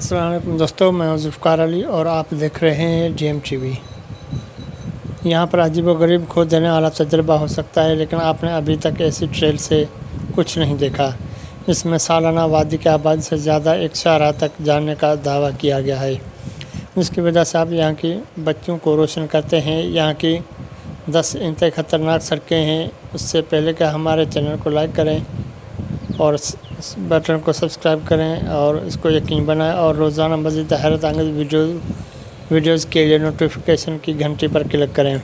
अस्सलाम वालेकुम दोस्तों, मैं हूं ज़ुल्फ़िकार अली और आप देख रहे हैं GM TV। यहाँ पर अजीब व गरीब खो देने वाला तजुर्बा हो सकता है, लेकिन आपने अभी तक ऐसी ट्रेल से कुछ नहीं देखा। इसमें सालाना वादी की आबादी से ज़्यादा एक शाहराह तक जाने का दावा किया गया है, जिसकी वजह से आप यहाँ की बच्चों को रोशन करते हैं। यहाँ की 10 इंतहाई ख़तरनाक सड़कें हैं। उससे पहले कि हमारे चैनल को लाइक करें और बटन को सब्सक्राइब करें और इसको यकीन बनाएं और रोज़ाना मज़ीद हैरत अंगेज़ वीडियोज़ के लिए नोटिफिकेशन की घंटी पर क्लिक करें।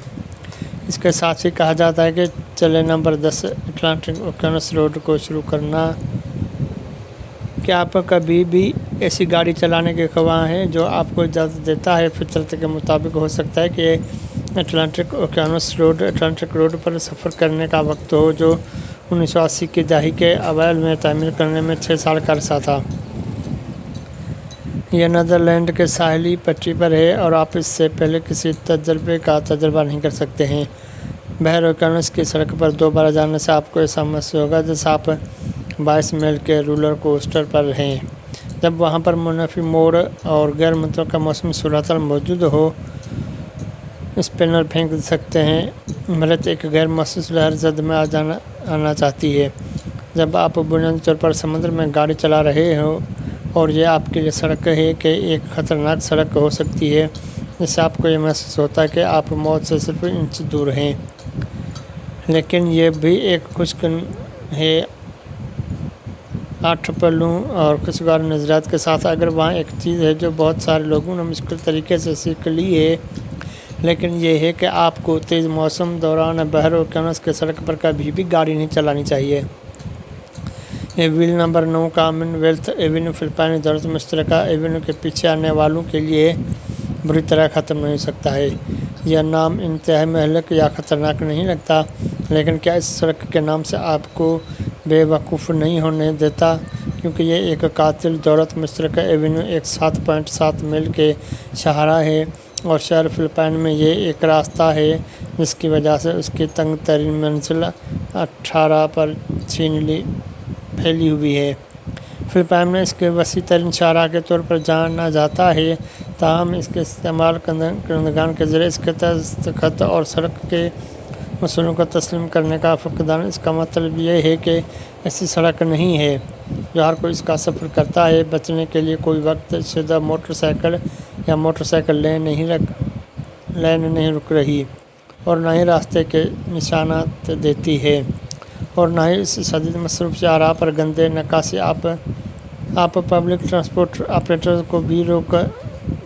इसके साथ ही कहा जाता है कि चले नंबर 10 अटलांटिक ओशियन रोड को शुरू करना। क्या आप कभी भी ऐसी गाड़ी चलाने के ख्वाह हैं जो आपको इजाज़त देता है? फितरत के मुताबिक हो सकता है कि अटलांटिक रोड पर सफ़र करने का वक्त हो, जो 1980 की दहाई के अवाइल में तामीर करने में 6 साल का अरसा था। यह नीदरलैंड के साहिली पट्टी पर है और आप इससे पहले किसी तजर्बे का तजर्बा नहीं कर सकते हैं। बहर ओशियन की सड़क पर 2 बार जाने से आपको ऐसा महसूस होगा जैसे आप 22 मील के रोलर कोस्टर पर हैं। जब वहां पर मुनाफी मोड़ और गैर मुतल्लका मौसमी सूरत मौजूद हो, स्पिनर फेंक सकते हैं। मृत एक गैर महसूस लहर जद में आना चाहती है। जब आप बुनियादी तौर पर समुद्र में गाड़ी चला रहे हो और ये आपके लिए सड़क है कि एक ख़तरनाक सड़क हो सकती है, जिससे आपको ये महसूस होता है कि आप मौत से सिर्फ इंच दूर हैं। लेकिन ये भी एक खुशकिन है 8 पल्लू और खुशगवार नज़रियात के साथ। अगर वहाँ एक चीज़ है जो बहुत सारे लोगों ने मुश्किल तरीके से सीख ली है, लेकिन यह है कि आपको तेज़ मौसम दौरान बहर ओशियन के सड़क पर कभी भी गाड़ी नहीं चलानी चाहिए। ये व्हील नंबर 9 कॉमनवेल्थ एवेन्यू फिलिपाइनी दौलत मुश्तरका एवेन्यू के पीछे आने वालों के लिए बुरी तरह ख़त्म नहीं हो सकता है। यह नाम इंतहाई महलक या ख़तरनाक नहीं लगता, लेकिन क्या इस सड़क के नाम से आपको बेवकूफ़ नहीं होने देता? क्योंकि यह एक कातिल दौलत मुश्तरका एवेन्यू एक 7.7 मील के शाहराह है और शहर फिलिपाइन में ये एक रास्ता है जिसकी वजह से उसकी तंग तरीन मंजिल 18 पर फैली हुई है। फिलिपाइन में इसके वसी तरीन शाहराह के तौर पर जाना जाता है, ताहम इसके इस्तेमाल करंदगान के ज़रिए इसके दस्तखत और सड़क के मसूलों को तस्लीम करने का फुकदान। इसका मतलब ये है कि ऐसी सड़क नहीं है जो हर कोई इसका सफ़र करता है। बचने के लिए कोई वक्त शुदा मोटरसाइकिल या मोटरसाइकिल लेन नहीं रुक रही और न ही रास्ते के निशानात देती है और न ही इस शदीद मसरूफ़ शाहराह पर गंदे नक्काशी आप पब्लिक ट्रांसपोर्ट ऑपरेटर को भी रोक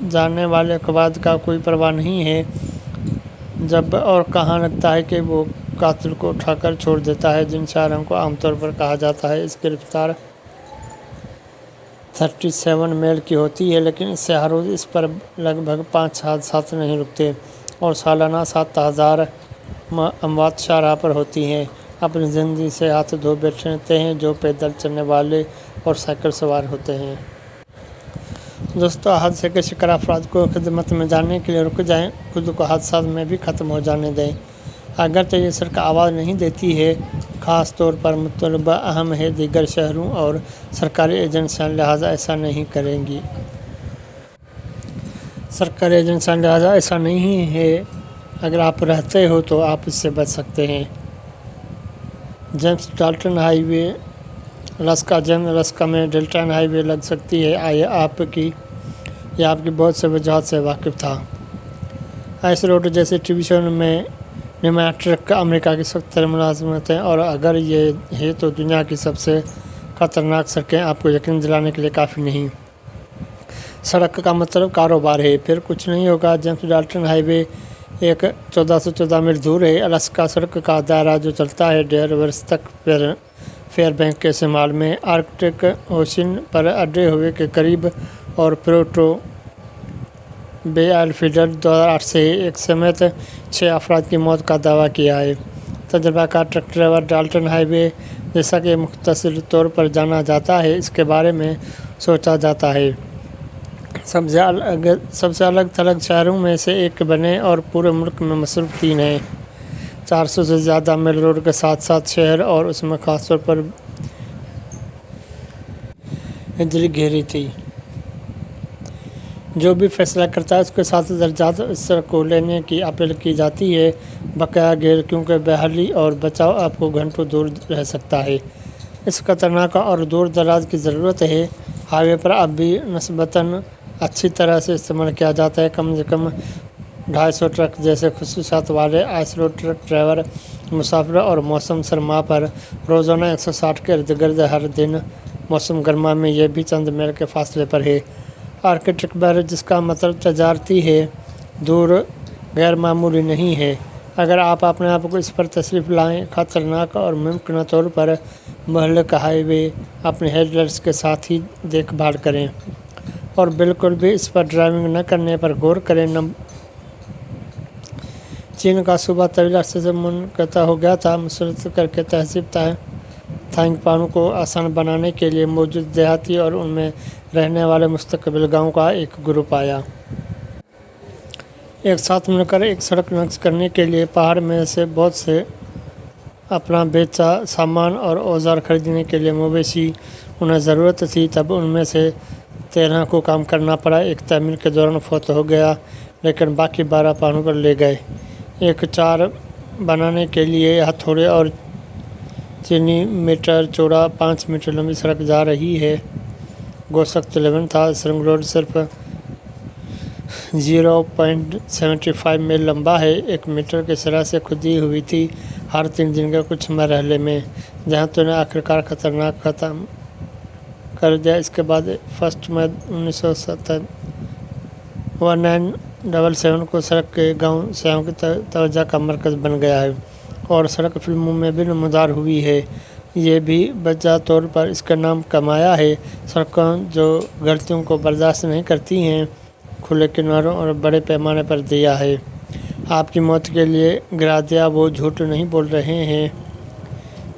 जाने वाले कवायद का कोई परवाह नहीं है। जब और कहाँ लगता है कि वो कातिल को उठाकर छोड़ देता है। जिन शाहराहों को आमतौर पर कहा जाता है इसकी रफ्तार 37 मील की होती है, लेकिन इससे हर रोज़ इस पर लगभग 5 हादसात नहीं रुकते और सालाना 7000 अमवात शाहराह पर होती हैं। अपनी ज़िंदगी से हाथ धो बैठते हैं जो पैदल चलने वाले और साइकिल सवार होते हैं। दोस्तों, हादसे के शिकार अफराद को खिदमत में जाने के लिए रुक जाएं, खुद को हादसा में भी ख़त्म हो जाने दें। अगरचे ये सड़क आवाज़ नहीं देती है, ख़ास तौर पर मुतलबा अहम है, दीगर शहरों और सरकारी एजेंसियाँ लिहाजा ऐसा नहीं करेंगी। सरकारी एजेंसियाँ लिहाजा ऐसा नहीं है। अगर आप रहते हो तो आप इससे बच सकते हैं। जेम्स डाल्टन हाईवे अलास्का में डेल्टन हाईवे लग सकती है। यह आपकी बहुत से वजूहात से वाकिफ़ था। आइस रोड जैसे टीवी शो में नुमाया ट्रक अमेरिका की सख्त मुलाजमत है और अगर ये है तो दुनिया की सबसे ख़तरनाक सड़कें आपको यकीन दिलाने के लिए काफ़ी नहीं। सड़क का मतलब कारोबार है, फिर कुछ नहीं होगा। जेम्स डाल्टन हाईवे एक 1414 मील दूर है। अलास्का सड़क का दायरा जो चलता है डेढ़ वर्ष तक फेयरबैंक के इस्तेमाल में आर्कटिक ओशियन पर अड्डे हुए के करीब और प्रोटो बे एल्फीडर 2008 से एक समेत 6 अफराद की मौत का दावा किया है। तजर्बाकार ट्रक ड्राइवर डाल्टन हाईवे, जैसा कि मुख्तसर तौर पर जाना जाता है, इसके बारे में सोचा जाता है सबसे अलग थलग शहरों में से एक बने और पूरे मुल्क में मसरूफ़ 3 है। 400 से ज़्यादा मील रोड के साथ साथ शहर और उसमें ख़ास तौर पर हिजरी घेरी थी। जो भी फैसला करता है उसके साथ दर्जात इस सड़क को लेने की अपील की जाती है बकाया घेर, क्योंकि बहाली और बचाव आपको घंटों दूर रह सकता है। इस खतरनाक और दूर दराज की ज़रूरत है। हाईवे पर अब भी नस्बतन अच्छी तरह से इस्तेमाल किया जाता है। कम से कम 250 ट्रक जैसे खसूसियात वाले आइसलो ट्रक ड्राइवर मुसाफिर और मौसम सरमा पर रोज़ाना 160 के इर्द गिर्द हर दिन। मौसम गर्मा में यह भी चंद मील के फासले पर है। आर्कटिक बहर, जिसका मतलब तजारती है, दूर गैर मामूली नहीं है। अगर आप अपने आप को इस पर तशरीफ़ लाएं, ख़तरनाक और मुमकिन तौर पर महलक हाईवे अपने हेडलाइट्स के साथ ही देखभाल करें और बिल्कुल भी इस पर ड्राइविंग न करने पर गौर करें। चीन का सूबा तवील अरसे से मुनक़ता हो गया था। मुसलसल करके तहज़ीब थांगपान को आसान बनाने के लिए मौजूद देहाती और उनमें रहने वाले मुस्तक़बिल गाँव का एक ग्रुप आया। एक साथ मिलकर एक सड़क नक्श करने के लिए पहाड़ में से बहुत से अपना बेचा सामान और औजार खरीदने के लिए मवेशी उन्हें ज़रूरत थी। तब उनमें से 13 को काम करना पड़ा। एक तमीर के दौरान फौत हो गया, लेकिन बाकी 12 पहाड़ों पर ले गए। एक 4 बनाने के लिए हथौड़े और चीनी मीटर चौड़ा 5 मीटर लंबी सड़क जा रही है। गोश्त 11 था। सुरंग रोड सिर्फ 0.75 मील लंबा है। 1 मीटर की सतह से खुदी हुई थी। हर 3 दिन के कुछ मरहले में, जहां तो ने आखिरकार खतरनाक ख़त्म कर दिया। इसके बाद 1 मई 1977 को सड़क के गांव सयाहों की तवज्जो का मरकज़ बन गया है और सड़क फिल्मों में भी नमदार हुई है। ये भी वजह तौर पर इसका नाम कमाया है। सड़कों जो गलतियों को बर्दाश्त नहीं करती हैं, खुले किनारों और बड़े पैमाने पर दिया है। आपकी मौत के लिए गिरा दिया, वो झूठ नहीं बोल रहे हैं।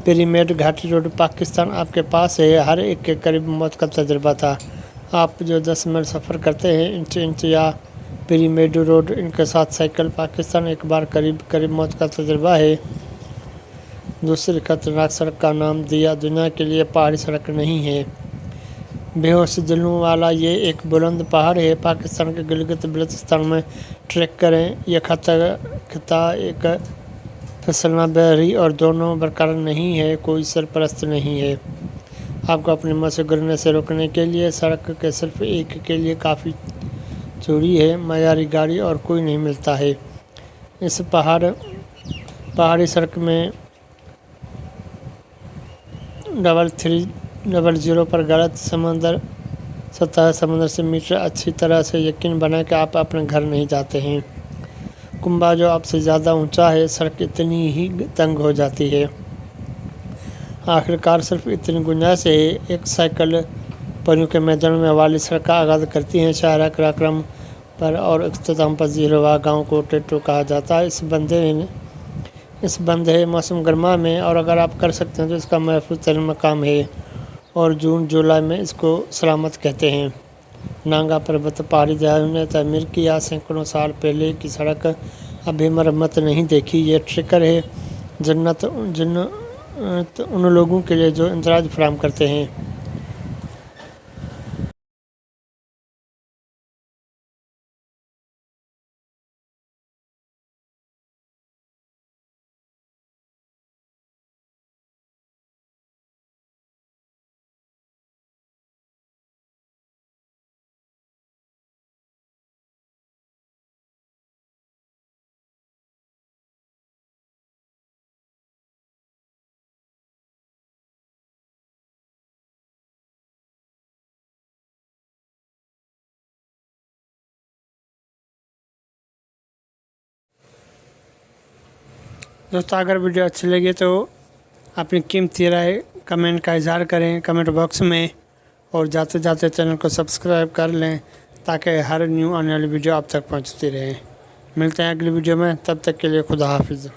पिरामिड घाटी रोड पाकिस्तान आपके पास है। हर एक के करीब मौत का तजुर्बा था। आप जो 10 मील सफ़र करते हैं, इंच या पिरामिड रोड, इनके साथ साइकिल पाकिस्तान एक बार करीब मौत का तजुर्बा है। दूसरी खतरनाक सड़क का नाम दिया दुनिया के लिए पहाड़ी सड़क नहीं है। बेहोश दिलों वाला ये एक बुलंद पहाड़ है। पाकिस्तान के गिलगित बल्तिस्तान में ट्रैक करें। यह खता एक फिसलना बहरी और दोनों बरकरार नहीं है। कोई सरपरस्त नहीं है। आपको अपनी मौत से गिरने से रोकने के लिए सड़क के सिर्फ एक के लिए काफ़ी चौड़ी है। मयारी गाड़ी और कोई नहीं मिलता है। इस पहाड़ी सड़क में 3300 पर गलत सतह समंदर से मीटर अच्छी तरह से यकीन बनाए कि आप अपने घर नहीं जाते हैं। कुंभा जो आपसे ज़्यादा ऊंचा है, सड़क इतनी ही तंग हो जाती है। आखिरकार सिर्फ इतनी गुंजाइश है। एक साइकिल परियों के मैदान में वाली सड़क का आगाज़ करती हैं शाहरा कराक्रम पर और इख्तिताम पजीर हुआ गाँव को टेटो कहा जाता है। इस बंद है मौसम गर्मा में, और अगर आप कर सकते हैं तो इसका महफूज तरीन मकाम है और जून जुलाई में इसको सलामत कहते हैं। नांगा पर्वत पहाड़ी जहाज़ों ने तमीर किया। सैकड़ों साल पहले की सड़क अभी मरम्मत नहीं देखी। ये ट्रैकर है जन्नत उन लोगों के लिए जो इंतराज फराहम करते हैं। दोस्तों, अगर वीडियो अच्छी लगी तो अपनी कीमती राय कमेंट का इजहार करें कमेंट बॉक्स में, और जाते जाते चैनल को सब्सक्राइब कर लें ताकि हर न्यू आने वाली वीडियो आप तक पहुंचती रहे। मिलते हैं अगली वीडियो में, तब तक के लिए खुदा हाफिज़।